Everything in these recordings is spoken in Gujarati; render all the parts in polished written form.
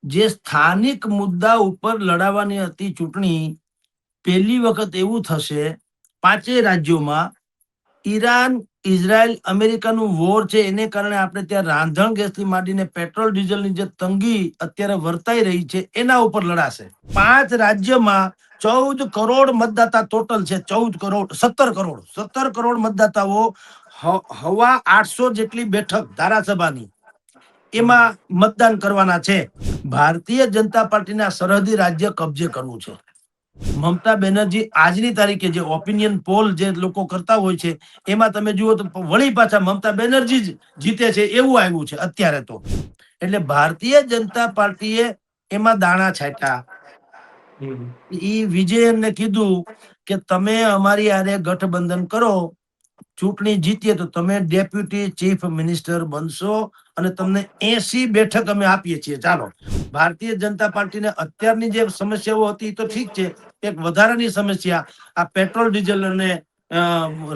જે સ્થાનિક મુદ્દા ઉપર લડાવવાની હતી ચૂંટણી, પહેલી વખત એવું થશે 5 રાજ્યોમાં. ઈરાન, ઇઝરાયલ, અમેરિકાનું વોર છે, એને કારણે આપણે ત્યાં રાંધણ ગેસથી માંડીને પેટ્રોલ ડીઝલની જે તંગી અત્યારે વર્તાઈ રહી છે એના ઉપર લડાશે. 5 રાજ્યમાં 14 કરોડ મતદાતા ટોટલ છે. 17 કરોડ મતદાતાઓ, હવા 800 જેટલી બેઠક ધારાસભાની એમાં મતદાન કરવાના છે. ભારતીય જનતા પાર્ટીના સરહદી રાજ્ય કબજે કરવું છે. મમતા બેનર્જી આજની તારીખે જે ઓપિનિયન પોલ જે લોકો કરતા હોય છે એમાં તમે જુઓ તો વળી પાછા મમતા બેનર્જી જ જીતે છે એવું આવ્યું છે અત્યારે તો. એટલે ભારતીય જનતા પાર્ટીએ એમાં દાણા છાંટ્યા. વિજયને કીધું કે તમે અમારી આરે ગઠબંધન કરો, ચૂંટણી જીતીએ તો તમે ડેપ્યુટી ચીફ મિનિસ્ટર બનશો અને તમને 80 બેઠક અમે આપીએ છીએ. ચાલો, ભારતીય જનતા પાર્ટીને અત્યારની જે સમસ્યાઓ હતી તો ઠીક છે, એક વધારાની સમસ્યા આ પેટ્રોલ ડીઝલ અને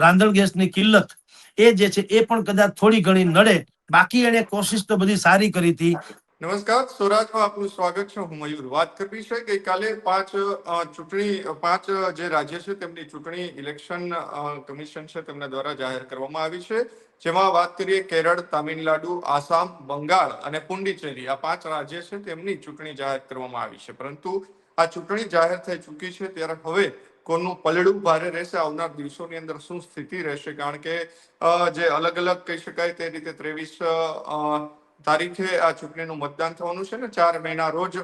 રાંધણ ગેસની કિલ્લત એ જે છે એ પણ કદાચ થોડી ઘણી નડે. બાકી એને કોશિશ તો બધી સારી કરી હતી. નમસ્કાર, સ્વરાજમાં આપનું સ્વાગત છે. હું મયુર. વાત કરવી છે ગઈકાલે 5 જે રાજ્ય છે તેમની ચૂંટણી ઇલેક્શન કમિશન છે તેમના દ્વારા જાહેર કરવામાં આવી છે. જેમાં વાત કરીએ કેરળ, તામિલનાડુ, આસામ, બંગાળ અને પુડુચેરી, આ 5 રાજ્ય છે તેમની ચૂંટણી જાહેર કરવામાં આવી છે. પરંતુ આ ચૂંટણી જાહેર થઈ ચૂકી છે ત્યારે હવે કોનું પલડું ભારે રહેશે, આવનાર દિવસોની અંદર શું સ્થિતિ રહેશે, કારણ કે જે અલગ અલગ કહી શકાય તે રીતે 23 તારીખે આ ચૂંટણીનું મતદાન થવાનું છે ને 4 મેના રોજ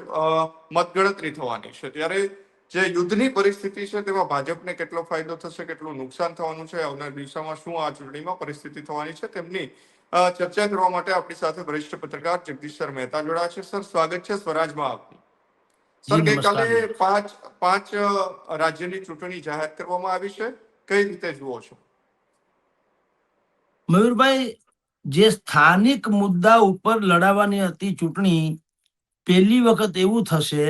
મતગણતરી થવાની છે. ત્યારે જે યુદ્ધની પરિસ્થિતિ છે તેમાં ભાજપને કેટલો ફાયદો થશે, કેટલું નુકસાન થવાનું છે, આવનાર દિવસોમાં શું આ ચૂંટણીમાં પરિસ્થિતિ થવાની છે, તેમની ચર્ચા કરવા માટે આપણી સાથે વરિષ્ઠ પત્રકાર જગદીશ સર મહેતા જોડાયા છે. સર, સ્વાગત છે સ્વરાજમાં આપનું. સર, ગઈકાલે 5 રાજ્યની ચૂંટણી જાહેર કરવામાં આવી છે, કઈ રીતે જુઓ છો? મયુરભાઈ, જે સ્થાનિક મુદ્દા ઉપર લડાવવાની હતી ચૂંટણી, પહેલી વખત એવું થશે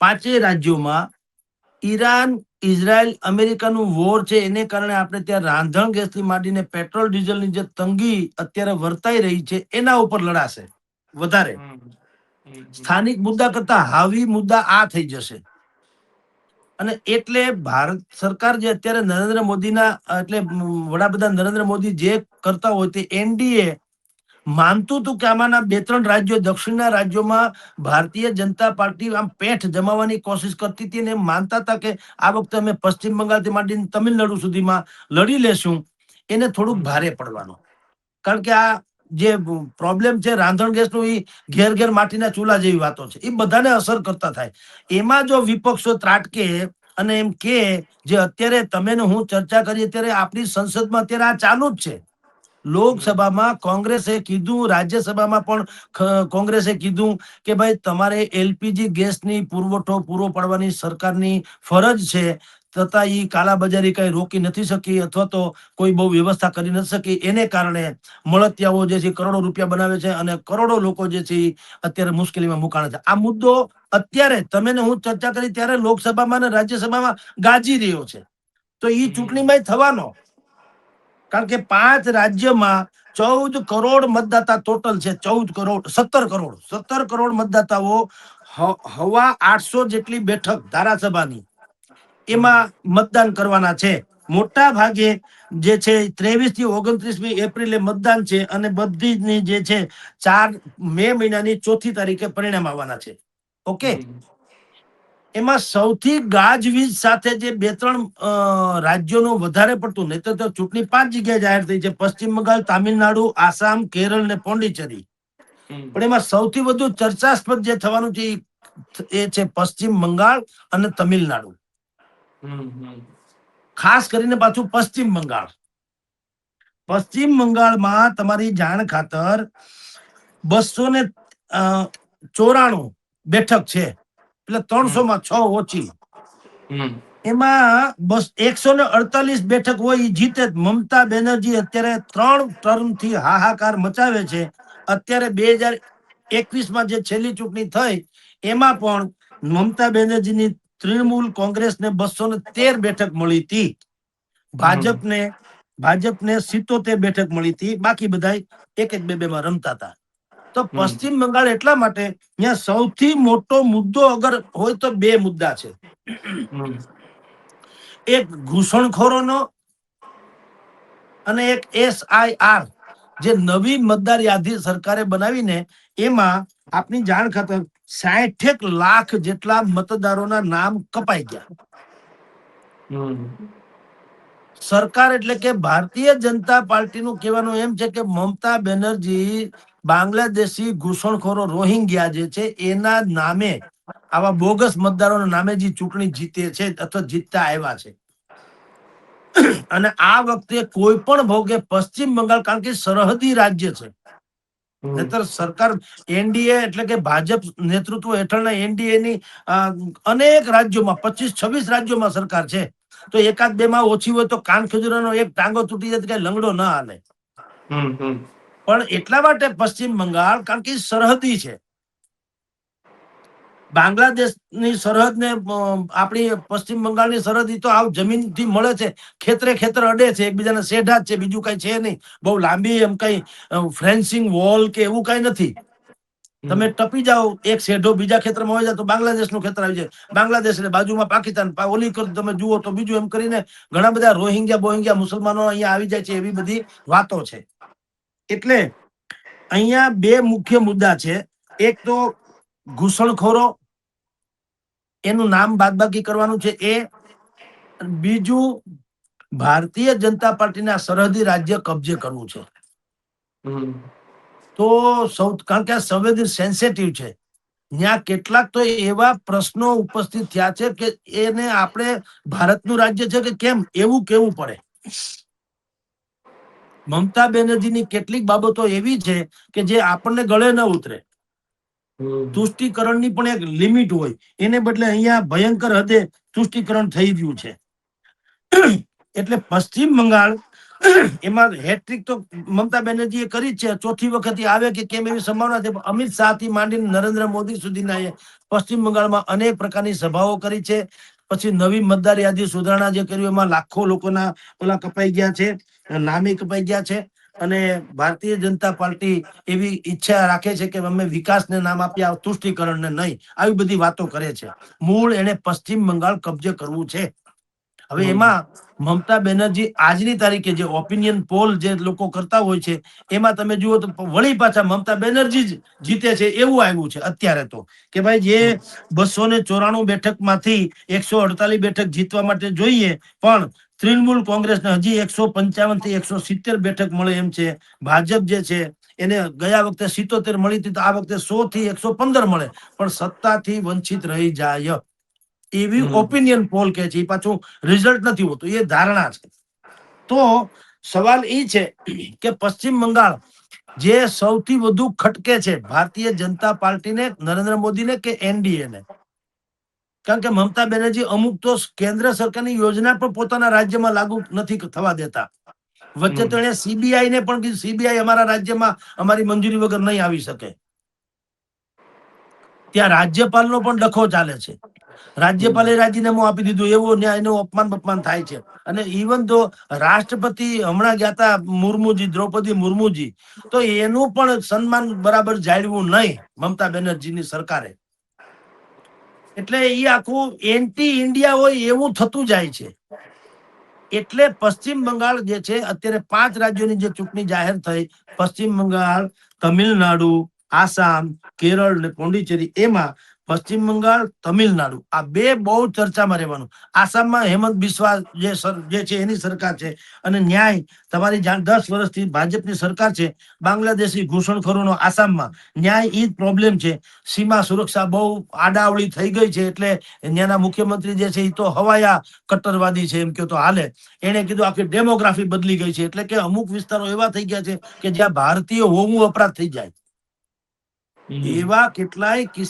5 રાજ્યોમાં. ઈરાન, ઇઝરાયલ, અમેરિકાનું વોર છે, એને કારણે આપણે ત્યાં રાંધણ ગેસથી માંડીને પેટ્રોલ ડીઝલની જે તંગી અત્યારે વર્તાઈ રહી છે એના ઉપર લડાશે વધારે. સ્થાનિક મુદ્દા કરતા હાવી મુદ્દા આ થઈ જશે. અને એટલે ભારત સરકાર જે અત્યારે નરેન્દ્ર મોદીના એટલે વડાપ્રધાન નરેન્દ્ર મોદી જે કરતા હોય તે એનડીએ માનતું હતું કે આમાંના 2-3 રાજ્યો, દક્ષિણના રાજ્યોમાં ભારતીય જનતા પાર્ટી આમ પેઠ જમાવવાની કોશિશ કરતી હતી અને માનતા હતા કે આ વખતે અમે પશ્ચિમ બંગાળથી માંડીને તમિલનાડુ સુધીમાં લડી લેશું. એને થોડુંક ભારે પડવાનું, કારણ કે આ જે પ્રોબ્લેમ છે રાંધણ ગેસનો, એ ઘેર ઘેર માટીના ચૂલા જેવી વાતો છે, એ બધાને અસર કરતા થાય. એમાં જો વિપક્ષો ત્રાટકે અને એમ કે જે અત્યારે તમે ને હું ચર્ચા કરીએ ત્યારે આપણી સંસદમાં અત્યારે આ ચાલુ જ છે. લોકસભામાં કોંગ્રેસે કીધું, રાજ્યસભામાં પણ કોંગ્રેસે કીધું કે ભાઈ તમારે એલપીજી ગેસની પુરવઠો પૂરો પાડવાની સરકારની ફરજ છે, તથા એ કાલાબજારી કઈ રોકી નથી શકી અથવા તો કોઈ બહુ વ્યવસ્થા કરી નથી શકી. એને કારણે મળતિયાઓ જે છે કરોડો રૂપિયા બનાવે છે અને કરોડો લોકો જે છે અત્યારે મુશ્કેલીમાં મુકાણા છે. આ મુદ્દો અત્યારે તમે ને હું ચર્ચા કરી ત્યારે લોકસભામાં અને રાજ્યસભામાં ગાજી રહ્યો છે. તો એ ચૂંટણીમાં થવાનો, કારણ કે 5 રાજ્યમાં 14 કરોડ મતદાતા ટોટલ છે. 17 કરોડ મતદાતાઓ, હવા 800 જેટલી બેઠક ધારાસભાની એમાં મતદાન કરવાના છે. મોટા ભાગે જે છે 23 થી 29મી એપ્રિલે મતદાન છે અને બધી જે છે 4 મે મહિનાની 4મી તારીખે પરિણામ આવવાના છે. ઓકે, એમાં સૌથી ગાજવીજ સાથે જે 2-3 રાજ્યોનું વધારે પડતું, નહીં તો ચૂંટણી 5 જગ્યાએ જાહેર થઈ છે: પશ્ચિમ બંગાળ, તામિલનાડુ, આસામ, કેરળ ને પોંડિચેરી. પણ એમાં સૌથી વધુ ચર્ચાસ્પદ જે થવાનું છે એ છે પશ્ચિમ બંગાળ અને તમિલનાડુ. ખાસ કરીને પાછું પશ્ચિમ બંગાળ. પશ્ચિમ બંગાળમાં તમારી જાણ ખાતર 294 બેઠક છે, એટલે 300માં 6 ઓછી. એમાં બસ 148 બેઠક હોય એ જીતે. મમતા બેનર્જી અત્યારે 3 ટર્મથી હાહાકાર મચાવે છે. અત્યારે 2021માં જે છેલ્લી ચૂંટણી થઈ એમાં પણ મમતા બેનર્જીની તૃણમૂલ કોંગ્રેસને 213 બેઠક મળી હતી. ભાજપને 77 બેઠક મળી હતી. બાકી બધા 1-1, 2-2 માં રમતા હતા. તો પશ્ચિમ બંગાળ એટલા માટે ત્યાં સૌથી મોટો મુદ્દો અગર હોય તો બે મુદ્દા છે. એક ઘૂસણખોરોનો અને એક SIR, જે નવી મતદાર યાદી સરકારે બનાવીને એમાં આપની જાણ ખાતર 66 લાખ જેટલા મતદારોના નામ કપાઈ ગયા. સરકાર એટલે કે ભારતીય જનતા પાર્ટીનું કહેવાનું એમ છે કે મમતા બેનર્જી બાંગ્લાદેશી ઘૂસણખોરો રોહિંગ્યા જે છે એના નામે આવા બોગસ મતદારોના નામે જે ચૂંટણી જીતે છે અથવા જીતતા આવ્યા છે. અને આ વખતે કોઈ પણ ભોગે પશ્ચિમ બંગાળ, કારણ કે સરહદી રાજ્ય છે, નહીતર સરકાર એનડીએ એટલે કે ભાજપ નેતૃત્વ હેઠળના એનડીએ ની અનેક રાજ્યોમાં 25-26 રાજ્યોમાં સરકાર છે. તો એકાદ બે માં ઓછી હોય તો કાન ખજૂરાનો એક ટાંગો તૂટી જાય કઈ લંગડો ના હાલે. પણ એટલા માટે પશ્ચિમ બંગાળ, કારણ કે સરહદી છે, બાંગ્લાદેશની સરહદ ને આપણી પશ્ચિમ બંગાળની સરહદ તો આવ જમીનથી મળે છે, ખેતરે ખેતર અડે છે, એકબીજાના શેઢા જ છે, બીજું કઈ છે નહીં. બહુ લાંબી એમ કઈ ફેન્સિંગ વોલ કે એવું કઈ નથી. તમે ટપી જાઓ એક શેઢો બીજા ખેતરમાં હોય જાય તો બાંગ્લાદેશનું ખેતર આવી જાય, બાંગ્લાદેશ એટલે બાજુમાં પાકિસ્તાન, ઓલી તમે જુઓ તો બીજું, એમ કરીને ઘણા બધા રોહિંગ્યા બોહિંગ્યા મુસલમાનો અહીંયા આવી જાય છે, એવી બધી વાતો છે. એટલે અહીંયા બે મુખ્ય મુદ્દા છે. એક તો ઘૂસણખોરો, એનું નામ બાદબાકી કરવાનું છે એ, બીજું ભારતીય જનતા પાર્ટીના સરહદી રાજ્ય કબજે કરવું છે. તો કારણ કે આ સંવેદન સેન્સિટિવ છે, ત્યાં કેટલાક તો એવા પ્રશ્નો ઉપસ્થિત થયા છે કે એને આપણે ભારતનું રાજ્ય છે કે કેમ એવું કેવું પડે. મમતા બેનર્જીની કેટલીક બાબતો એવી છે કે જે આપણને ગળે ન ઉતરે. તુષ્ટિકરણની પણ એક લિમિટ હોય, એને બદલે અહીંયા ભયંકર હદે તુષ્ટિકરણ થઈ રહ્યું છે. એટલે પશ્ચિમ બંગાળ એમાં હેટ્રિક તો મમતા બેનર્જીએ કરી જ છે, ચોથી વખત આવે કે કેમ એવી સંભાવના છે. અમિત શાહ થી માંડીને નરેન્દ્ર મોદી સુધીના પશ્ચિમ બંગાળમાં અનેક પ્રકારની સભાઓ કરી છે. પછી નવી મતદાર યાદી સુધારણા જે કર્યું એમાં લાખો લોકોના ઓલા કપાઈ ગયા છે, નામે કપાઈ ગયા છે. અને ભારતીય જનતા પાર્ટી એવી ઈચ્છા રાખે છે કે અમે વિકાસને નામ આપીએ, તુષ્ટિકરણને નહીં, આવી બધી વાતો કરે છે. મૂળ એને પશ્ચિમ બંગાળ કબજે કરવું છે. હવે એમાં મમતા બેનર્જી આજની તારીખે જે ઓપિનિયન પોલ જે લોકો કરતા હોય છે એમાં તમે જુઓ તો વળી પાછા મમતા બેનર્જી જ જીતે છે એવું આવ્યું છે અત્યારે તો, કે ભાઈ જે 294 બેઠકમાંથી 148 બેઠક જીતવા માટે જોઈએ, પણ તૃણમૂલ કોંગ્રેસને હજી 155 થી 170 બેઠક મળે એમ છે. ભાજપ જે છે એને ગયા વખતે 77 મળી હતી, તો આ વખતે 100 થી 115 મળે, પણ સત્તાથી વંચિત રહી જાય એવી ઓપિનિયન પોલ કે છે. પાછું રિઝલ્ટ નથી હોતું, એ ધારણા છે. તો સવાલ એ છે કે પશ્ચિમ બંગાળ જે સૌથી વધુ ખટકે છે ભારતીય જનતા પાર્ટીને, નરેન્દ્ર મોદીને કે એનડીએ ને, કારણ કે મમતા બેનર્જી અમુક તો કેન્દ્ર સરકારની યોજના પણ પોતાના રાજ્યમાં લાગુ નથી થવા દેતા. વચ્ચે તો એને સીબીઆઈ ને પણ કીધું, સીબીઆઈ અમારા રાજ્યમાં અમારી મંજૂરી વગર નહીં આવી શકે. ત્યાં રાજ્યપાલનો પણ ડખો ચાલે છે. રાજ્યપાલે રાજીનામું આપી દીધું, એવું એનું અપમાન થાય છે. અને ઇવન તો રાષ્ટ્રપતિ હમણાં ગયા હતા મુર્મુજી, દ્રૌપદી મુર્મુજી, તો એનું પણ સન્માન બરાબર જાળવ્યું નહીં મમતા બેનર્જીની સરકારે. એટલે એ આખું એન્ટી ઇન્ડિયા હોય એવું થતું જાય છે. એટલે પશ્ચિમ બંગાળ જે છે અત્યારે 5 રાજ્યોની જે ચૂંટણી જાહેર થઈ, પશ્ચિમ બંગાળ, તમિલનાડુ, આસામ, કેરળ ને પોંડિચેરી, એમાં પશ્ચિમ બંગાળ, તમિલનાડુ આ બે બહુ ચર્ચામાં રહેવાનું. આસામમાં હેમંત બિસ્વા જે છે એની સરકાર છે, અને ન્યાય તમારી 10 વર્ષથી ભાજપની સરકાર છે. બાંગ્લાદેશી ઘૂસણખોરોનો આસામમાં ન્યાય ઈ જ પ્રોબ્લેમ છે. સીમા સુરક્ષા બહુ આડાવળી થઈ ગઈ છે, એટલે ત્યાંના મુખ્યમંત્રી જે છે એ તો હવાયા કટ્ટરવાદી છે એમ કે તો હાલે. એને કીધું આખી ડેમોગ્રાફી બદલી ગઈ છે, એટલે કે અમુક વિસ્તારો એવા થઈ ગયા છે કે જ્યાં ભારતીય હોવું અપરાધ થઈ જાય. એવા કેટલાય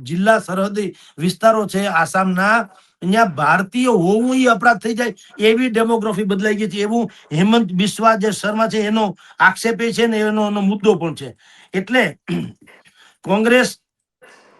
જિલ્લા સરહદી વિસ્તારો છે આસામના, અહીંયા ભારતીય હોવું એ અપરાધ થઈ જાય એવી ડેમોગ્રાફી બદલાઈ ગઈ છે, એવું હેમંત બિસ્વા જે શર્મા છે એનો આક્ષેપ છે ને એનો મુદ્દો પણ છે. એટલે કોંગ્રેસ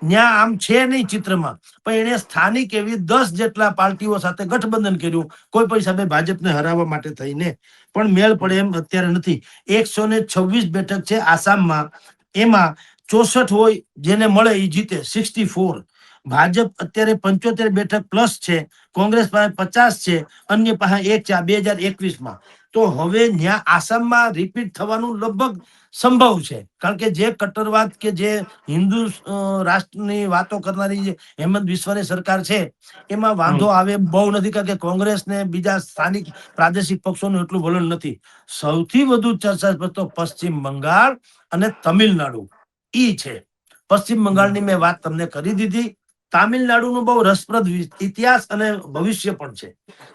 ન્યા આમ છે નહીં ચિત્રમાં, પણ એને સ્થાનિક એવી 10 જેટલા પાર્ટીઓ સાથે ગઠબંધન કર્યું, કોઈ પણ હિસાબે ભાજપને હરાવવા માટે થઈને, પણ મેળ પડે એમ અત્યારે નથી. 126 બેઠક છે આસામમાં, એમાં 64 હોય જેને મળે એ જીતે, 64. ભાજપ અત્યારે 75 બેઠક પ્લસ છે, કોંગ્રેસ પાસે 50 છે, અન્ય પાસે 1 છે. 2021 તો હવે ત્યાં આસામમાં રિપીટ થવાનું લગભગ સંભવ છે, કારણ કે જે કટ્ટરવાદ કે જે હિન્દુ રાષ્ટ્રની વાતો કરનારી જે હેમંત બિસ્વાની સરકાર છે એમાં વાંધો આવે બહુ નથી, કારણ કે કોંગ્રેસ ને બીજા સ્થાનિક પ્રાદેશિક પક્ષોનું એટલું વલણ નથી. સૌથી વધુ ચર્ચા તો પશ્ચિમ બંગાળ અને તમિલનાડુ ઈ છે. પશ્ચિમ બંગાળની મેં વાત તમને કરી દીધી. તામિલનાડુનો બહુ રસપ્રદ ઇતિહાસ અને ભવિષ્ય પણ છે.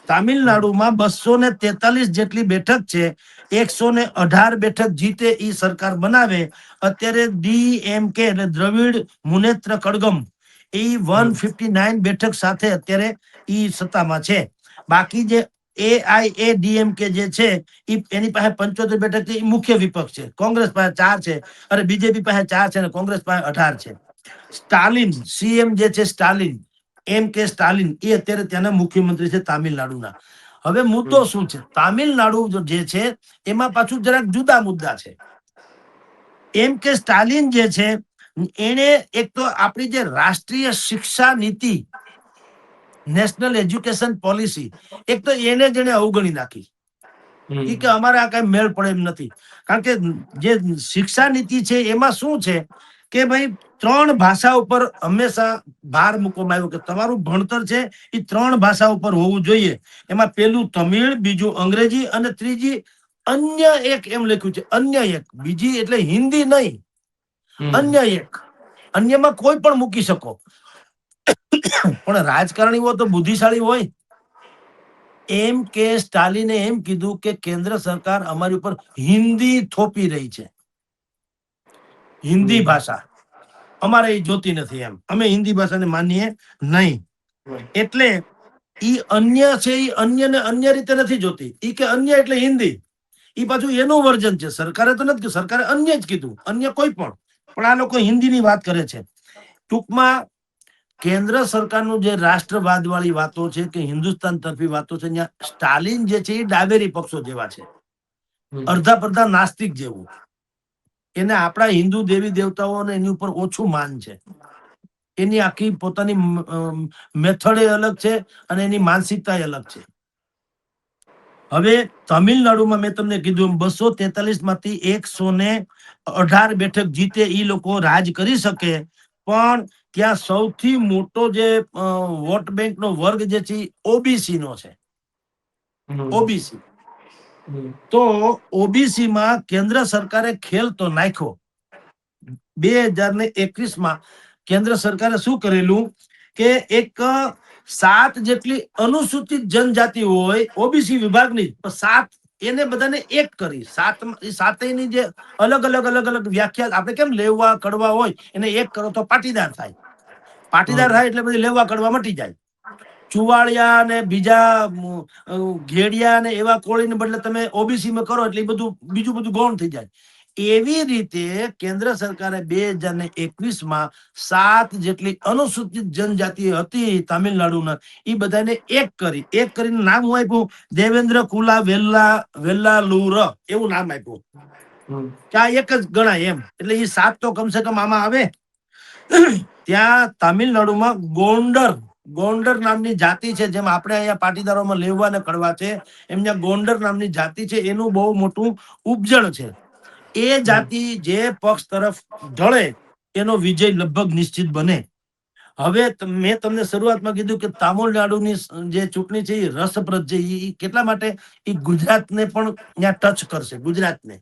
તામિલનાડુમાં 243 જેટલી બેઠક છે, 118 બેઠક જીતે ઈ સરકાર બનાવે. અત્યારે DMK એટલે દ્રવિડ મુનેત્ર કડગમ એ 159 બેઠક સાથે અત્યારે ઈ સત્તામાં છે. બાકી જે AIADMK જે છે એની પાસે 75 બેઠક છે, એ મુખ્ય વિપક્ષ છે. કોંગ્રેસ પાસે 4 છે, અને બીજેપી પાસે 4 છે, અને કોંગ્રેસ પાસે 18 છે. સ્ટાલિન CM જે છે, સ્ટાલિન MK સ્ટાલિન એ અત્યારે ત્યાંના મુખ્યમંત્રી છે તામિલનાડુના. હવે મુદ્દો શું છે? તામિલનાડુ જે છે એમાં પાછું જરાક જુદા મુદ્દા છે. MK સ્ટાલિન જે છે એને એક તો આપણી જે રાષ્ટ્રીય શિક્ષા નીતિ, નેશનલ એજ્યુકેશન પોલિસી, એક તો એને જેને અવગણી નાખી. એ કે અમારે આ કઈ મેળ પડે એમ નથી, કારણ કે જે શિક્ષા નીતિ છે એમાં શું છે કે ભાઈ 3 ભાષા ઉપર હંમેશા ભાર મૂકવામાં આવ્યો કે તમારું ભણતર છે એ 3 ભાષા ઉપર હોવું જોઈએ. એમાં પેલું તમિળ, બીજું અંગ્રેજી, અને ત્રીજી અન્ય એક એમ લખ્યું છે. અન્ય એક, બીજી એટલે હિન્દી નહીં, અન્ય એક. અન્યમાં કોઈ પણ મૂકી શકો, પણ રાજકારણીઓ તો બુદ્ધિશાળી હોય. MK સ્ટાલિને એમ કીધું કે કેન્દ્ર સરકાર અમારી ઉપર હિન્દી થોપી રહી છે, હિન્દી ભાષા અમારે એ જોતી નથી, એમ અમે હિન્દી ભાષાને માનીએ નહીં. એટલે ઈ અન્ય છે, ઈ અન્યને અન્ય રીતે નથી જોતી. ઈ કે અન્ય એટલે હિન્દી. ઈ પાછું એનું વર્જન છે. સરકારે તો નથી, સરકારે અન્ય જ કીધું, અન્ય કોઈ પણ આ લોકો હિન્દીની વાત કરે છે. ટૂંકમાં કેન્દ્ર સરકારનું જે રાષ્ટ્રવાદ વાળી વાતો છે કે હિન્દુસ્તાન તરફી વાતો છે, ત્યાં સ્ટાલિન જે છે એ ડાબેરી પક્ષો જેવા છે, અડધા પડધા નાસ્તિક જેવું. એને આપણા હિન્દુ દેવી દેવતાઓને એની ઉપર ઓછું માન છે. એની આખી પોતાની મેથડ અલગ છે, અને એની માનસિકતા અલગ છે. હવે તમિલનાડુમાં મેં તમને કીધું 243 માંથી 118 બેઠક જીતે એ લોકો રાજ કરી શકે, પણ ત્યાં સૌથી મોટો જે વોટ બેંક નો વર્ગ જે છે ઓબીસી નો છે. ઓબીસી તો ઓબીસી માં કેન્દ્ર સરકારે ખેલ તો નાખ્યો. 2021 કેન્દ્ર સરકારે શું કરેલું કે એક 7 જેટલી અનુસૂચિત જનજાતિ હોય ઓબીસી વિભાગની, 7 એને બધાને એક કરી. 7ની જે અલગ અલગ વ્યાખ્યા, આપણે કેમ લેવા કડવા હોય એને એક કરો તો પાટીદાર થાય. પાટીદાર થાય એટલે બધી લેવા કડવા મટી જાય. ચુવાડિયા ને બીજા ઘેડિયા ને એવા કોળીને બદલે તમે ઓબીસી માં કરો એટલે બધું બીજું બધું ગૌણ થઈ જાય. એવી રીતે કેન્દ્ર સરકારે 2021 7 જેટલી અનુસૂચિત જનજાતિ હતી તામિલનાડુના, એ બધાને એક કરી. એક કરીને નામ હું આપ્યું દેવેન્દ્ર કુલા વેલ્લાલુર, એવું નામ આપ્યું કે આ એક જ ગણાય એમ. એટલે એ 7 તો કમસે કમ આમાં આવે. ત્યાં તામિલનાડુમાં ગોંડર નામની જાતિ છે, જેમ આપણે અહીંયા પાટીદારોમાં લેવા ને કડવા છે, એમ ત્યાં ગોંડર નામની જાતિ છે, એનું બહુ મોટું ઉપજણ છે. એ જાતિ જે પક્ષ તરફ ઢળે એનો વિજય લગભગ નિશ્ચિત બને. હવે મેં તમને શરૂઆતમાં કીધું કે તામિલનાડુની જે ચૂંટણી છે એ રસપ્રદ છે. એ કેટલા માટે? એ ગુજરાતને પણ ત્યાં ટચ કરશે. ગુજરાતને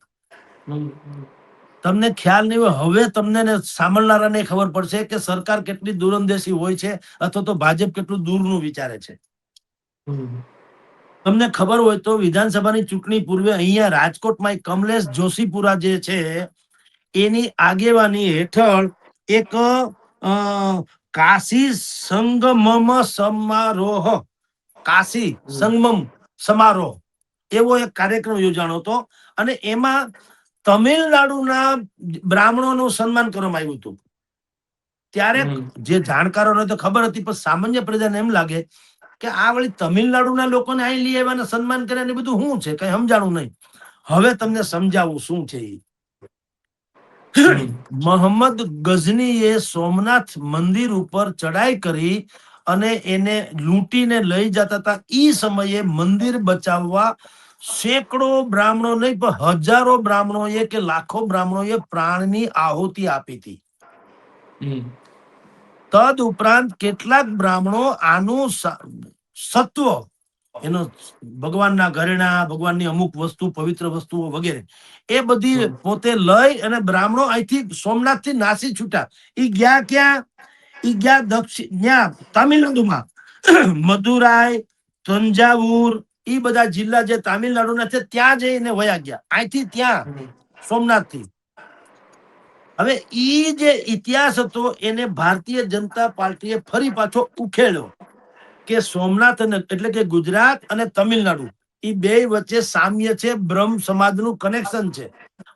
તમને ખ્યાલ નહીં હોય, હવે તમને સાંભળનારાને ખબર પડશે કે સરકાર કેટલી દૂરંદેશી હોય છે, અથવા તો ભાજપ કેટલું દૂરનું વિચારે છે. તમને ખબર હોય તો વિધાનસભાની ચૂંટણી પૂર્વે અહીંયા રાજકોટમાં કમલેશ જોશીપુરા જે છે એની આગેવાની હેઠળ એક કાશી સંગમમ સમારોહ એવો એક કાર્યક્રમ યોજાણો હતો, અને એમાં તમિલનાડુના બ્રાહ્મણોનું સન્માન કરવામાં આવ્યું હતું. ત્યારે જે જાણકારોને તો ખબર હતી, પણ સામાન્ય પ્રજાને એમ લાગે કે આ વળી તમિલનાડુના લોકોને અહીં લઈ આવ્યા, સન્માન કર્યા ને બધું શું છે, કઈ સમજાણું નહીં. હવે તમને સમજાવું શું છે. મોહમ્મદ ગઝનીએ સોમનાથ મંદિર ઉપર ચડાઈ કરી અને એને લૂંટીને લઈ જતા હતા. ઈ સમયે મંદિર બચાવવા સેંકડો બ્રાહ્મણો નહીં પણ હજારો બ્રાહ્મણોએ કે લાખો બ્રાહ્મણોએ પ્રાણની આહુતિ આપી હતી. તદ ઉપરાંત કેટલાક બ્રાહ્મણો આનું સત્વ, એનો ભગવાનના ઘરેણા, ભગવાનની અમુક વસ્તુ, પવિત્ર વસ્તુઓ વગેરે એ બધી પોતે લઈ અને બ્રાહ્મણો અહીંથી સોમનાથ થી નાસી છૂટા. ઈ ગયા ક્યાં? ઈ ગયા દક્ષિણ, ત્યાં તામિલનાડુમાં મદુરાઈ, તંજાવુર, ઈ બધા જિલ્લા જે તામિલનાડુના છે ત્યાં જઈને વયા ગયા, અહીંથી ત્યાં સોમનાથ થી. હવે ઈ જે ઇતિહાસ હતો એને ભારતીય જનતા પાર્ટીએ ફરી પાછો ઉખેડ્યો કે સોમનાથ એટલે કે ગુજરાત અને તમિલનાડુ એ બે વચ્ચે સામ્ય છે, બ્રહ્મ સમાજનું કનેક્શન છે.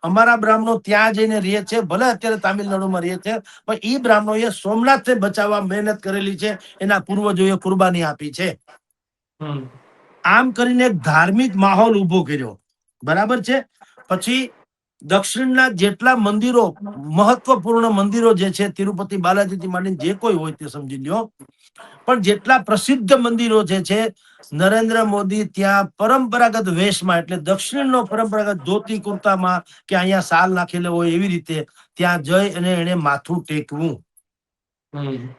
અમારા બ્રાહ્મણો ત્યાં જઈને રહે છે, ભલે અત્યારે તામિલનાડુમાં રહે છે, પણ ઈ બ્રાહ્મણોએ સોમનાથ બચાવવા મહેનત કરેલી છે, એના પૂર્વજોએ કુરબાની આપી છે. આમ કરીને એક ધાર્મિક માહોલ ઉભો કર્યો. બરાબર છે. પછી દક્ષિણના જેટલા મંદિરો, મહત્વપૂર્ણ મંદિરો જે છે, તિરુપતિ બાલાજીથી માંડીને જે કોઈ હોય તે સમજી લ્યો, પણ જેટલા પ્રસિદ્ધ મંદિરો જે છે, નરેન્દ્ર મોદી ત્યાં પરંપરાગત વેશમાં, એટલે દક્ષિણનો પરંપરાગત ધોતી કુર્તામાં કે અહીંયા શાલ નાખેલો હોય એવી રીતે ત્યાં જઈ અને એને માથું ટેકવું.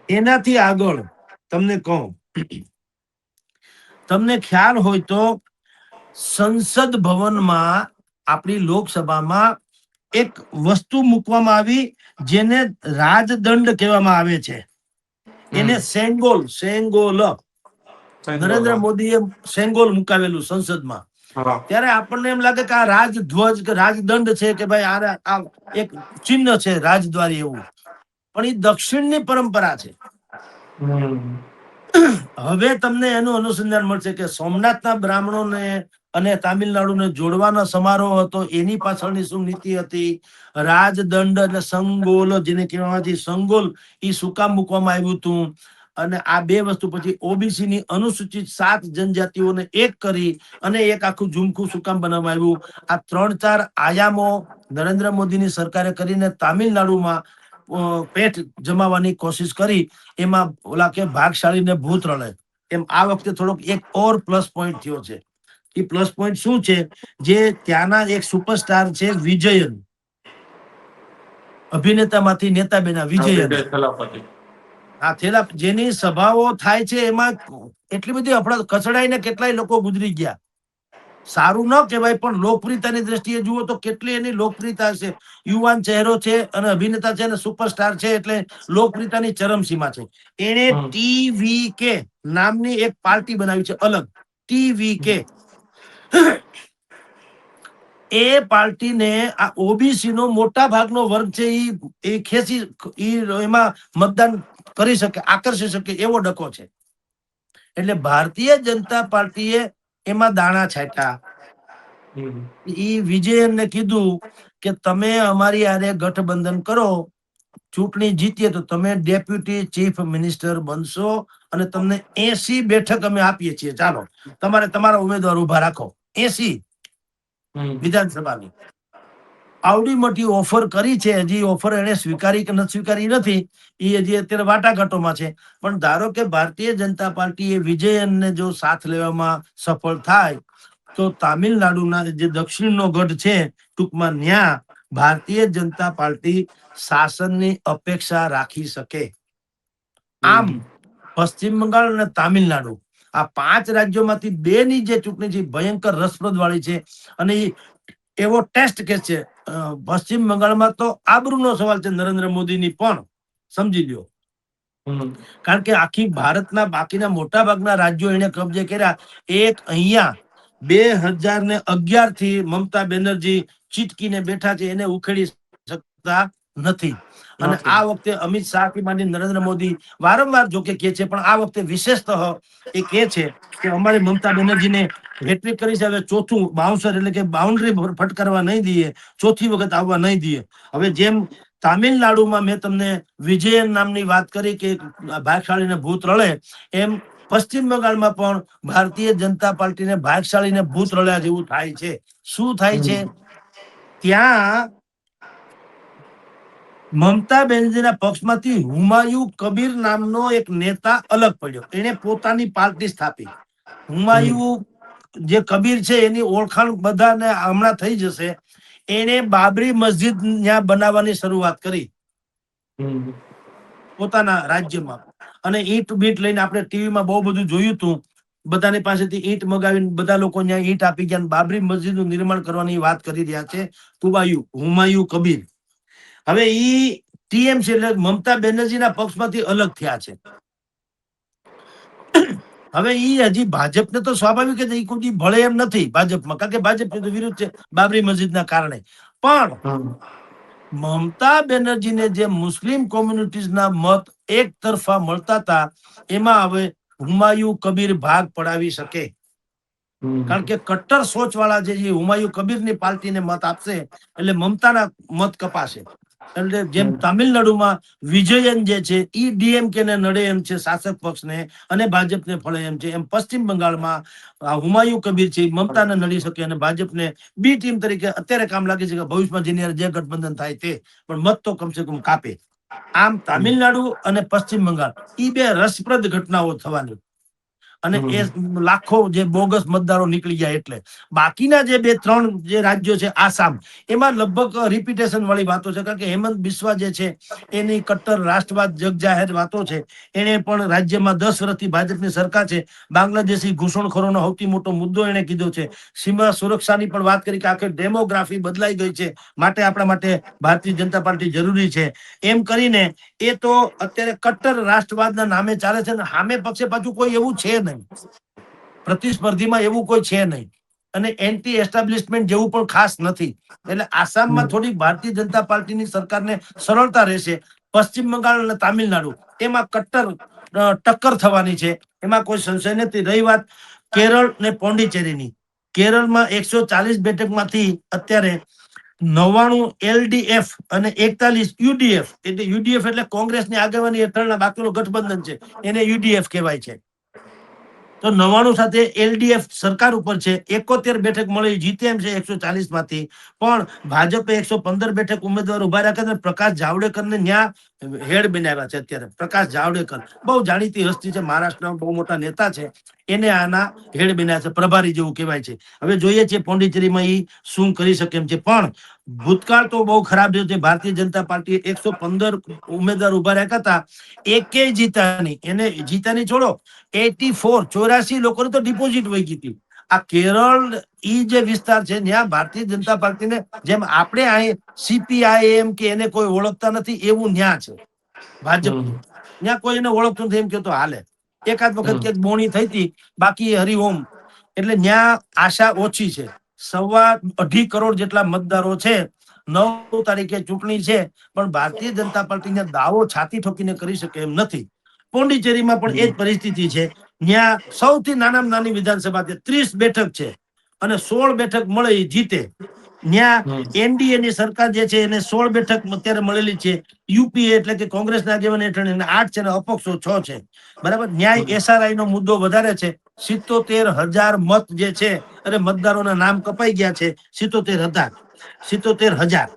એનાથી આગળ તમને કહું, તમને ખ્યાલ હોય તો સંસદ ભવનમાં, આપણી લોકસભામાં એક વસ્તુ મૂકવામાં આવી જેને રાજદંડ કહેવામાં આવે છે. એને સેંગોલ, નરેન્દ્ર મોદીએ સેંગોલ મુકાવેલું સંસદમાં. ત્યારે આપણને એમ લાગે કે આ રાજધ્વજ કે રાજદંડ છે, કે ભાઈ આ એક ચિહ્ન છે રાજદ્વારી એવું, પણ એ દક્ષિણની પરંપરા છે. હવે તમને એનું અનુસંધાન મળશે કે સોમનાથના બ્રાહ્મણોને અને તામિલનાડુને જોડવાનો સમારોહ હતો, એની પાછળની શું નીતિ હતી? રાજદંડ એટલે સંગોલ, જેને કહેવામાં આવે છે સંગોલ, એ શું કામ મૂકવામાં આવ્યું હતું? અને આ બે વસ્તુ પછી ઓબીસી ની અનુસૂચિત 7 જનજાતિઓને એક કરી અને એક આખું ઝુમખું શું કામ બનાવવામાં આવ્યું? આ 3-4 આયામો નરેન્દ્ર મોદીની સરકારે કરીને તામિલનાડુમાં પેઠ જમાવવાની કોશિશ કરી. એમાં ઓલા કે ભાગશાળી ને ભૂત રળે, એમ આ વખતે થોડોક એક ઓર પ્લસ પોઈન્ટ થયો છે. એ પ્લસ પોઈન્ટ શું છે? જે ત્યાંના એક સુપરસ્ટાર છે વિજયન, અભિનેતામાંથી નેતા બન્યા વિજયન. આ થેલા જેની સભાઓ થાય છે એમાં એટલી બધી કચડાઈને કેટલાય લોકો ગુજરી ગયા. સારું ન કહેવાય, પણ લોકપ્રિયતાની દ્રષ્ટિએ જુઓ તો કેટલી એની લોકપ્રિયતા છે. યુવાન ચહેરો છે અને અભિનેતા છે અને સુપરસ્ટાર છે, એટલે લોકપ્રિયતાની ચરમસીમા છે. એને TVK નામની એક પાર્ટી બનાવી છે, અલગ TVK. એ પાર્ટીને આ ઓબીસી નો મોટા ભાગનો વર્ગ છે એ ખેંચી એમાં મતદાન કરી શકે, આકર્ષી શકે એવો ડકો છે. એટલે ભારતીય જનતા પાર્ટીએ એમાં દાણા છાંટ્યા. ઈ વિજયનને કીધું કે તમે અમારી આરે ગઠબંધન કરો, ચૂંટણી જીતીએ તો તમે ડેપ્યુટી ચીફ મિનિસ્ટર બનશો અને તમને 80 બેઠક અમે આપીએ છીએ. ચાલો, તમારે તમારા ઉમેદવાર ઉભા રાખો. 80 વિધાનસભાની આવડી મોટી ઓફર કરી છે. હજી ઓફર એને સ્વીકારી કે નથી સ્વીકારી નથી, એ હજી અત્યારે વાટાઘાટોમાં છે. પણ ધારો કે ભારતીય જનતા પાર્ટી એ વિજયનને જો સાથ લેવામાં સફળ થાય તો તામિલનાડુના જે દક્ષિણનો ગઢ છે, ટૂંકમાં ન્યા ભારતીય જનતા પાર્ટી શાસનની અપેક્ષા રાખી શકે. આમ પશ્ચિમ બંગાળ અને તામિલનાડુ, આ 5 રાજ્યોમાંથી 2 ની જે ચૂંટણી છે ભયંકર રસપ્રદ વાળી છે. અને એવો ટેસ્ટ કેસ છે. પશ્ચિમ બંગાળમાં તો આબરૂનો સવાલ છે નરેન્દ્ર મોદીની, પણ સમજી લ્યો, કારણ કે આખી ભારતના બાકીના મોટા ભાગના રાજ્યો એને કબજે કર્યા. એક અહીંયા 2011 થી મમતા બેનર્જી ચીટકીને બેઠા છે, એને ઉખેડી શકતા નથી. અને આ વખતે અમિત શાહ થી માંડી નરેન્દ્ર મોદી વારંવાર જોકે કહે છે, પણ આ વખતે વિશેષતઃ એ કહે છે કે અમારી મમતા બેનર્જીને હેટ્રિક કરી છે, હવે ચોથું બાઉન્સર એટલે કે બાઉન્ડ્રી ફટકારવા નહીં દઈએ, ચોથી વખત આવવા નહીં દઈએ. હવે જેમ તામિલનાડુમાં મેં તમને વિજયન નામની વાત કરી કે ભાગશાળીને ભૂત રળે, એમ પશ્ચિમ બંગાળમાં પણ ભારતીય જનતા પાર્ટીને ભાગશાળીને ભૂત રળ્યા જેવું થાય છે. શું થાય છે? ત્યાં મમતા બેનર્જીના પક્ષમાંથી હુમાયુ કબીર નામનો એક નેતા અલગ પડ્યો. એને પોતાની પાર્ટી સ્થાપી. હુમાયુ જે કબીર છે એની ઓળખાણ બધાને હમણાં થઈ જશે. એને બાબરી મસ્જિદ ત્યાં બનાવવાની શરૂઆત કરી પોતાના રાજ્યમાં. અને ઈંટ બીટ લઈને આપણે ટીવીમાં બહુ બધું જોયું હતું. બધાની પાસેથી ઈંટ મગાવીને બધા લોકો ત્યાં ઈંટ આપી ગયા. બાબરી મસ્જિદનું નિર્માણ કરવાની વાત કરી રહ્યા છે હુમાયુ કબીર. હવે ઈ ટીએમસી એટલે મમતા બેનર્જીના પક્ષમાંથી અલગ થયા છે. હવે ઈ હજી ભાજપને તો સ્વાભાવિક જ ઈ કોઈ ભળે એમ નથી ભાજપમાં, કારણ કે ભાજપ વિરુદ્ધ છે બાબરી મસ્જિદના કારણે. પણ મમતા બેનર્જીને જે મુસ્લિમ કોમ્યુનિટીઝના મત એક તરફા મળતા હતા, એમાં હવે હુમાયુ કબીર ભાગ પડાવી શકે. કારણ કે કટ્ટર સોચ વાળા જે હુમાયુ કબીરની પાર્ટીને મત આપશે એટલે મમતાના મત કપાશે. એટલે જેમ તામિલનાડુમાં વિજયન જે છે ઈ ડીએમકે ને નડે એમ છે શાસક પક્ષને, અને ભાજપને ફળે એમ છે, એમ પશ્ચિમ બંગાળમાં હુમાયુ કબીર છે મમતાને નડી શકે અને ભાજપને બી ટીમ તરીકે અત્યારે કામ લાગે છે કે ભવિષ્યમાં જેની જે ગઠબંધન થાય તે, પણ મત તો કમસે કમ કાપે. આમ તામિલનાડુ અને પશ્ચિમ બંગાળ ઈ બે રસપ્રદ ઘટનાઓ થવાની. અને એ લાખો જે બોગસ મતદારો નીકળી જાય એટલે. બાકીના જે 2-3 જે રાજ્યો છે આસામ, એમાં લગભગ રિપીટેશન વાળી વાતો છે. કારણ કે હેમંત બિસ્વા જે છે એની કટ્ટર રાષ્ટ્રવાદ જગજાહેર વાતો છે. એને પણ રાજ્યમાં 10 વર્ષથી ભાજપની સરકાર છે, બાંગ્લાદેશી ઘૂસણખોરોનો સૌથી મોટો મુદ્દો એને કીધો છે. સીમા સુરક્ષાની પણ વાત કરી કે આખી ડેમોગ્રાફી બદલાઈ ગઈ છે, માટે આપણા માટે ભારતીય જનતા પાર્ટી જરૂરી છે. એમ કરીને એ તો અત્યારે કટ્ટર રાષ્ટ્રવાદના નામે ચાલે છે. ને સામે પક્ષે પાછું કોઈ એવું છે નહીં, પ્રતિસ્પર્ધીમાં એવું કોઈ છે નહીં, અને એન્ટી એસ્ટાબ્લિશમેન્ટ જેવું પણ ખાસ નથી. એટલે આસામમાં થોડી ભારતીય જનતા પાર્ટીની સરકારને સરળતા રહેશે. પશ્ચિમ બંગાળ અને તામિલનાડુ એમાં કટ્ટર ટક્કર થવાની છે, એમાં કોઈ સંશય નથી. રહી વાત કેરળ ને પોંડિચેરીની, કેરળમાં 140 બેઠકમાંથી અત્યારે 99 LDF અને 41 UDF, એટલે યુડીએફ એટલે કોંગ્રેસની આગેવાની હેઠળના બાકીનું ગઠબંધન છે, એને યુડીએફ કહેવાય છે. તો 99 સાથે એલડીએફ સરકાર ઉપર છે. 71 બેઠક મળી જીતે એમ છે 140 માંથી. પણ ભાજપે 115 બેઠક ઉમેદવાર ઉભા રાખ્યા. પ્રકાશ જાવડેકરને ન્યા હેડ બનાવ્યા છે. અત્યારે પ્રકાશ જાવડેકર બહુ જાણીતી હસ્તી છે, મહારાષ્ટ્રના બહુ મોટા નેતા છે, એને આના હેડ બનાવ્યા છે, પ્રભારી જેવું કહેવાય છે. હવે જોઈએ છીએ પોંડિચેરીમાં ઈ શું કરી શકે એમ છે. પણ ભૂતકાળ તો બહુ ખરાબ રહ્યો છે. ભારતીય જનતા પાર્ટીએ 115 ઉમેદવાર ઉભા રાખ્યા હતા, એકેય જીતાની. એને જીતાની છોડો, 84 લોકોની તો ડિપોઝિટ વહી ગઈ હતી. આ કેરળ ઈ જે વિસ્તાર છે ત્યાં ભારતીય જનતા પાર્ટીને જેમ આપણે અહીં CPIM કે એને કોઈ ઓળખતા નથી, એવું ન્યા છે ભાજપનું. ત્યાં કોઈ એને ઓળખતું નથી એમ કે તો હાલે. એકાદ વખત ક્યાંક બોણી થઈ હતી, બાકી હરિઓમ. એટલે ન્યા આશા ઓછી છે. 2.5 કરોડ જેટલા મતદારો છે. 9 તારીખે ચૂંટણી છે, પણ ભારતીય જનતા પાર્ટીને દાવો છાતી ઠોકીને કરી શકે એમ નથી. પોંડિચેરીમાં પણ એ જ પરિસ્થિતિ છે. ત્યાં સૌથી નાનામાં નાની વિધાનસભા છે, 30 બેઠક છે, અને 16 બેઠક મળે એ જીતે. ત્યાં એનડીએ ની સરકાર જે છે એને 16 બેઠક અત્યારે મળેલી છે. યુપીએ એટલે કે કોંગ્રેસના આગેવાની હેઠળ એને 8 છે, અને અપક્ષો 6 છે. બરાબર. ન્યાય એસઆરઆઈ નો મુદ્દો વધારે છે. 77,000 મત જે છે, અને મતદારોના નામ કપાઈ ગયા છે 77,000.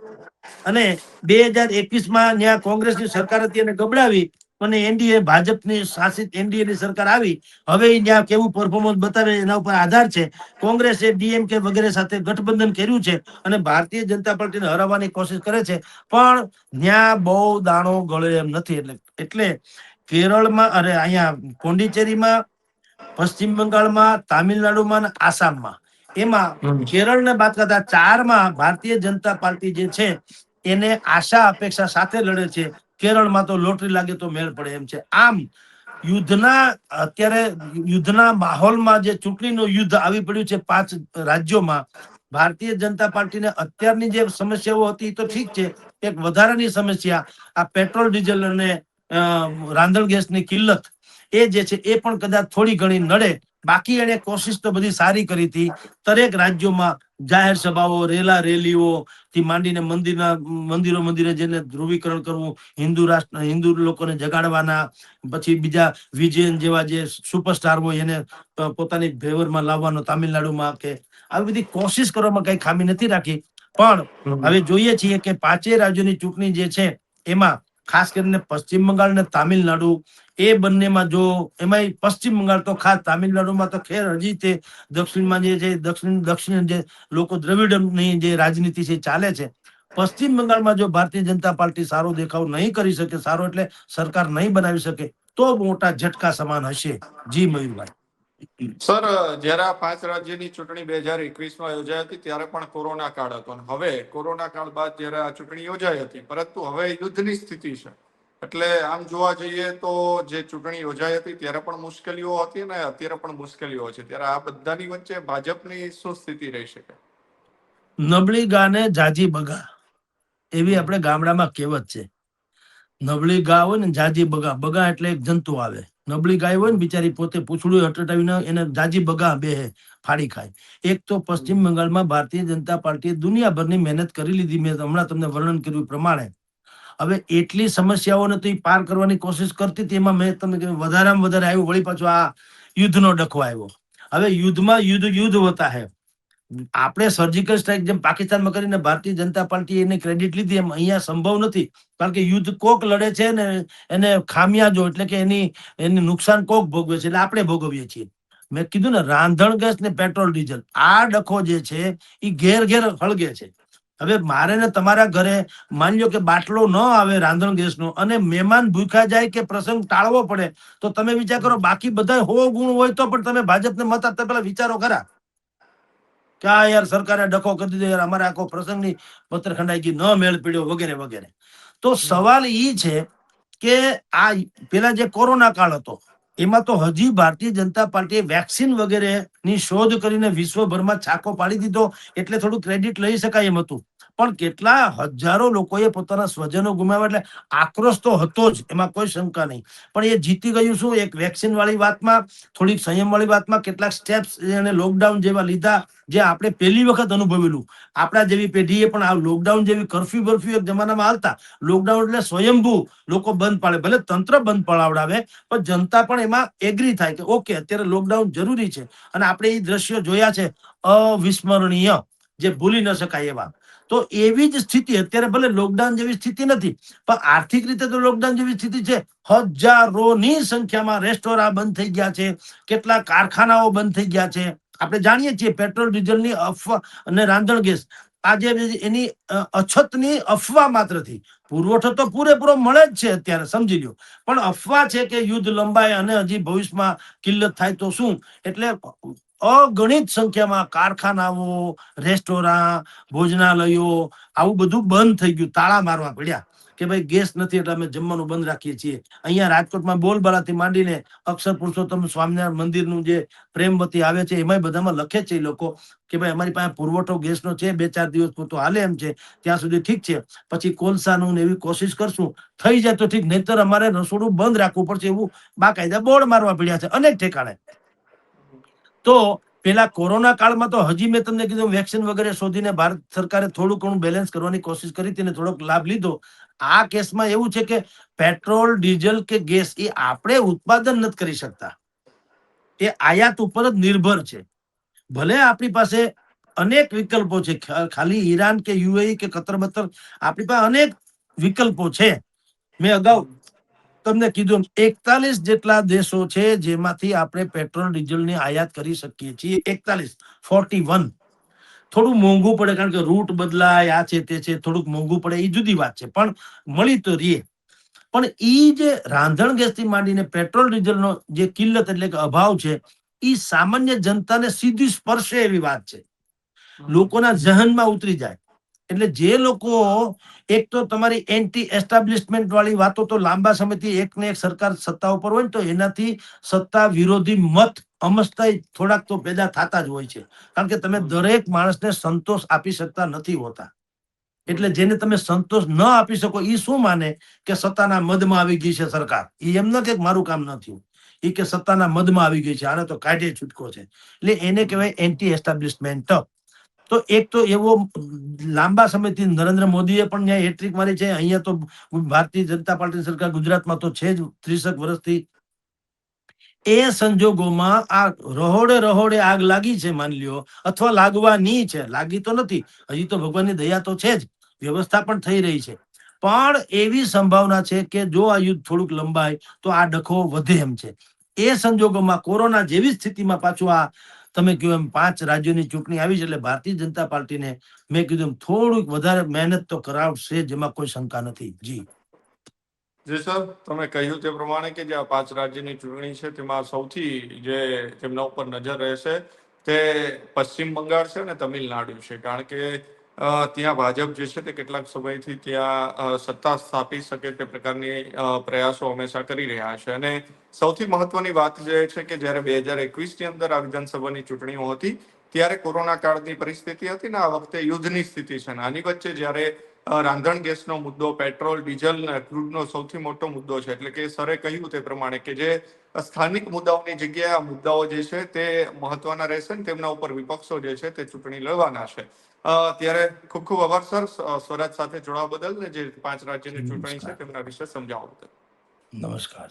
અને 2021માં ત્યાં કોંગ્રેસની સરકાર હતી અને ગબડાવી, અને એનડીએ ભાજપની શાસિત એનડીએ ની સરકાર આવી. હવે ત્યાં કેવું પરફોર્મન્સ બતાવે એના ઉપર આધાર છે. કોંગ્રેસે ડીએમકે વગેરે સાથે ગઠબંધન કર્યું છે, અને ભારતીય જનતા પાર્ટીને હરાવવાની કોશિશ કરે છે, પણ ત્યાં બહુ દાણો ગળે એમ નથી. એટલે કેરળમાં, અરે અહીંયા પોંડિચેરીમાં, પશ્ચિમ બંગાળમાં, તામિલનાડુમાં અને આસામમાં, એમાં કેરળને બાદ કરતા 4માં ભારતીય જનતા પાર્ટી જે છે એને આશા અપેક્ષા સાથે લડે છે. કેરળમાં તો લોટરી લાગે તો મેળ પડે એમ છે. આમ યુદ્ધના માહોલમાં જે ચૂંટણીનું યુદ્ધ આવી પડ્યું છે 5 રાજ્યોમાં, ભારતીય જનતા પાર્ટીને અત્યારની જે સમસ્યાઓ હતી તો ઠીક છે. એક વધારાની સમસ્યા આ પેટ્રોલ ડીઝલ અને રાંધણ ગેસની કિલ્લત, એ જે છે એ પણ કદાચ થોડી ઘણી નડે. બાકી એને કોશિશ તો બધી સારી કરી હતી. દરેક રાજ્યોમાં જાહેર સભાઓ, રેલીઓ થી માંડીને મંદિરે જેને ધ્રુવીકરણ કરવું, હિન્દુ લોકોને જગાડવાના, પછી બીજા વિજયન જેવા જે સુપરસ્ટાર હોય એને પોતાની ફેવરમાં લાવવાનો તામિલનાડુમાં, કે આવી બધી કોશિશ કરવામાં કઈ ખામી નથી રાખી. પણ હવે જોઈએ છીએ કે 5 રાજ્યોની ચૂંટણી જે છે એમાં ખાસ કરીને પશ્ચિમ બંગાળ અને તામિલનાડુ એ બંનેમાં જો એમાં પશ્ચિમ બંગાળ તો ખાસ, તામિલનાડુમાં તો ખેર હજી તે દક્ષિણમાં જે છે દક્ષિણ જે લોકો દ્રવિડની જે રાજનીતિ છે ચાલે છે. પશ્ચિમ બંગાળમાં જો ભારતીય જનતા પાર્ટી સારો દેખાવ નહીં કરી શકે, સારો એટલે સરકાર નહીં બનાવી શકે, તો મોટા ઝટકા સમાન હશે. જી મયુરભાઈ. સર, જ્યારે આ 5 રાજ્યની ચૂંટણી 2021માં યોજાઈ હતી ત્યારે પણ કોરોના કાળ હતો, અને હવે કોરોના કાળ બાદ જ્યારે આ ચૂંટણી યોજાઈ હતી, પરંતુ હવે યુદ્ધની સ્થિતિ છે. એટલે આમ જોવા જઈએ તો જે ચૂંટણી યોજાઈ હતી ત્યારે પણ મુશ્કેલીઓ હતી અને અત્યારે પણ મુશ્કેલીઓ છે, ત્યારે આ બધાની વચ્ચે ભાજપની શું સ્થિતિ રહી શકે? નબળી ગાને જાજી બગા, એવી આપણે ગામડામાં કહેવત છે. નબળી ગા હોય ને જાજી બગા, બગા એટલે એક જંતુ આવે. નબળી ગાય હોય ને બિચારી પોતે પૂછડું હટટાવીને એને જાજી બગા બેહે, ફાડી ખાય. એક તો પશ્ચિમ બંગાળમાં ભારતીય જનતા પાર્ટીએ દુનિયાભરની મહેનત કરી લીધી, મેં હમણાં તમને વર્ણન કર્યું પ્રમાણે. હવે એટલી સમસ્યાઓને તો પાર કરવાની કોશિશ કરતી હતી, એમાં મેં તમને કહ્યું વધારેમાં વધારે આવ્યું વળી પાછો આ યુદ્ધનો ડખો આવ્યો. હવે યુદ્ધમાં યુદ્ધ હોતા હે. આપણે સર્જિકલ સ્ટ્રાઇક જેમ પાકિસ્તાનમાં કરીને ભારતીય જનતા પાર્ટી એને ક્રેડિટ લીધી, એમ અહીંયા સંભવ નથી. કારણ કે યુદ્ધ કોક લડે છે ને એને ખામિયાજો એટલે કે એની નુકસાન કોક ભોગવે છે, એટલે આપણે ભોગવીએ છીએ. મેં કીધું ને, રાંધણ ગેસ ને પેટ્રોલ ડીઝલ, આ ડખો જે છે એ ઘેર ઘેર હળગે છે. હવે મારે ને તમારા ઘરે માની લો કે બાટલો ન આવે રાંધણ ગેસનો અને મહેમાન ભૂખ્યા જાય કે પ્રસંગ ટાળવો પડે, તો તમે વિચાર કરો, બાકી બધા 100 ગુણ હોય તો પણ તમે ભાજપને મત આપતા પેલા વિચારો ખરા કે આ યાર સરકારે ડખો કરી દીધો, યાર અમારે આખો પ્રસંગની પત્ર ખંડાઈ ગઈ, ન મેળ પડ્યો વગેરે વગેરે. તો સવાલ એ છે કે આ પેલા જે કોરોના કાળ હતો એમાં તો હજી ભારતીય જનતા પાર્ટીએ વેક્સિન વગેરે ની શોધ કરીને વિશ્વભરમાં છાકો પાડી દીધો, એટલે થોડું ક્રેડિટ લઈ શકાય એમ હતું. પણ કેટલા હજારો લોકોએ પોતાના સ્વજનો ગુમાવ્યા, એટલે આક્રોશ તો હતો જ, એમાં કોઈ શંકા નહીં. પણ એ જીતી ગયું શું? એક વેક્સિન વાળી વાતમાં, થોડીક સંયમ વાળી વાતમાં, કેટલાક સ્ટેપ્સ અને લોકડાઉન જેવા લીધા જે આપણે પહેલી વખત અનુભવેલું. આપણા જેવી પેઢીએ પણ આ લોકડાઉન જેવી કરફ્યુ એક જમાનામાં હાલતા. લોકડાઉન એટલે સ્વયંભૂ લોકો બંધ પાડે, ભલે તંત્ર બંધ પડાવડાવે, પણ જનતા પણ એમાં એગ્રી થાય કે ઓકે અત્યારે લોકડાઉન જરૂરી છે. અને આપણે એ દ્રશ્યો જોયા છે અવિસ્મરણીય, જે ભૂલી ન શકાય એવા. તો એવી જ સ્થિતિ અત્યારે, ભલે લોકડાઉન જેવી સ્થિતિ નથી પણ આર્થિક રીતે તો લોકડાઉન જેવી સ્થિતિ છે. હજારોની સંખ્યામાં રેસ્ટોરાં બંધ થઈ ગયા છે, કેટલા કારખાનાઓ બંધ થઈ ગયા છે. આપણે જાણીએ છીએ પેટ્રોલ ડીઝલની અફવા અને રાંધણ ગેસ, આજે એની અછતની અફવા માત્રથી, પુરવઠો તો પૂરેપૂરો મળે જ છે અત્યારે, સમજી લો. પણ અફવા છે કે યુદ્ધ લંબાય અને હજી ભવિષ્યમાં કિલ્લત થાય તો શું. એટલે અગણિત સંખ્યામાં કારખાનાઓ, રેસ્ટોરાં, ભોજનાલયો, આવું બધું બંધ થઈ ગયું, તાળા મારવા પડ્યા કે ભાઈ ગેસ નથી એટલે અમે જમવાનું બંધ રાખીએ છીએ. અહીંયા રાજકોટમાં બોલબાલાથી માંડીને અક્ષર પુરુષોત્તમ સ્વામિનારાયણ મંદિરનું જે પ્રેમવતી આવે છે એમાં બધામાં લખે છે એ લોકો કે ભાઈ અમારી પાસે પુરવઠો ગેસનો છે, 2-4 દિવસ પૂરતો હાલે એમ છે, ત્યાં સુધી ઠીક છે, પછી કોલસાનું ને એવી કોશિશ કરશું, થઈ જાય તો ઠીક, નહીતર અમારે રસોડું બંધ રાખવું પડશે, એવું બાકાયદા બોર્ડ મારવા પડ્યા છે અનેક ઠેકાણે. તો પેલા કોરોના કાળમાં તો હજી મેં તમને કીધું વેક્સિન વગેરે શોધીને ભારત સરકારે થોડું ઘણું બેલેન્સ કરવાની કોશિશ કરી હતી ને થોડોક લાભ લીધો. આ કેસમાં એવું છે કે પેટ્રોલ, ડીઝલ કે ગેસ એ આપણે ઉત્પાદન નથી કરી શકતા, એ આયાત ઉપર જ નિર્ભર છે. ભલે આપણી પાસે અનેક વિકલ્પો છે, ખાલી ઈરાન કે યુએઈ કે કતર બતર, આપણી પાસે અનેક વિકલ્પો છે. મેં અગાઉ તમને કીધું 41 જેટલા દેશો છે જેમાંથી આપણે પેટ્રોલ ડીઝલની આયાત કરી શકીએ છીએ. 41. થોડું મોંઘું પડે કારણ કે રૂટ બદલાય, આ છે તે છે, થોડુંક મોંઘું પડે, એ જુદી વાત છે, પણ મળી તો રહીએ. પણ ઈ જે રાંધણ ગેસથી માંડીને પેટ્રોલ ડીઝલનો જે કિલ્લત એટલે કે અભાવ છે, એ સામાન્ય જનતાને સીધી સ્પર્શે એવી વાત છે, લોકોના જહનમાં ઉતરી જાય. એટલે જે લોકો, એક તો તમારી એન્ટી એસ્ટાબ્લિશમેન્ટ વાળી વાતો તો લાંબા સમયથી એક ને એક સરકાર સત્તા ઉપર હોય ને તો એનાથી સત્તા વિરોધી મત અમસ્તા થોડાક તો પેદા થતા જ હોય છે. કારણ કે તમે દરેક માણસને સંતોષ આપી શકતા નથી હોતા. એટલે જેને તમે સંતોષ ન આપી શકો એ શું માને કે સત્તાના મદમાં આવી ગઈ છે સરકાર. એ એમ ન કે મારું કામ ન થયું, એ કે સત્તાના મદમાં આવી ગઈ છે, આને તો કાઢે છૂટકો છે. એટલે એને કહેવાય એન્ટી એસ્ટાબ્લિશમેન્ટ. તો એક તો એવો લાંબા સમયથી નરેન્દ્ર મોદીએ પણ ત્યાં હેટ્રિક મારી છે. અહીંયા તો ભારતીય જનતા પાર્ટી સરકાર ગુજરાતમાં તો છે જ 30 વર્ષથી. એ સંજોગોમાં આ રહોડે રહોડે આગ લાગી છે માની લ્યો, અથવા લાગવાની છે, લાગી તો નથી હજી, તો ભગવાનની દયા તો છે જ, વ્યવસ્થા પણ થઈ રહી છે. પણ એવી સંભાવના છે કે જો આ યુદ્ધ થોડુંક લંબાય તો આ ડખો વધે એમ છે. એ સંજોગોમાં કોરોના જેવી સ્થિતિમાં પાછું આ તમે કહ્યું એમ 5 રાજ્યોની ચૂંટણી આવી છે એટલે ભારતીય જનતા પાર્ટીને મેં કીધું એમ થોડુંક વધારે મહેનત તો કરાવશે, જેમાં કોઈ શંકા નથી. જી જી સર, તમે કહ્યું તે પ્રમાણે કે જે આ 5 રાજ્યની ચૂંટણી છે તેમાં સૌથી જે તેમના ઉપર નજર રહેશે તે પશ્ચિમ બંગાળ છે અને તમિલનાડુ છે, કારણ કે ત્યાં ભાજપ જે છે તે કેટલાક સમયથી ત્યાં સત્તા સ્થાપી શકે તે પ્રકારની પ્રયાસો હંમેશા કરી રહ્યા છે. અને સૌથી મહત્વની વાત જે છે કે જ્યારે 2021ની અંદર આ વિધાનસભાની ચૂંટણીઓ હતી ત્યારે કોરોના કાળની પરિસ્થિતિ હતી ને આ વખતે યુદ્ધની સ્થિતિ છે. આની વચ્ચે જ્યારે રાંધણ ગેસનો મુદ્દો, પેટ્રોલ, ડીઝલ અને ક્રૂડનો સૌથી મોટો મુદ્દો છે, એટલે કે સરે કહ્યું તે પ્રમાણે કે જે સ્થાનિક મુદ્દાઓની જગ્યાએ આ મુદ્દાઓ જે છે તે મહત્વના રહેશે ને તેમના ઉપર વિપક્ષો જે છે તે ચૂંટણી લડવાના છે. ત્યારે ખૂબ ખૂબ આભાર સર, સ્વરાજ સાથે જોડાવા બદલ ને જે 5 રાજ્યની ચૂંટણી છે નમસ્કાર. તેમના વિશે સમજાવવા બદલ. નમસ્કાર.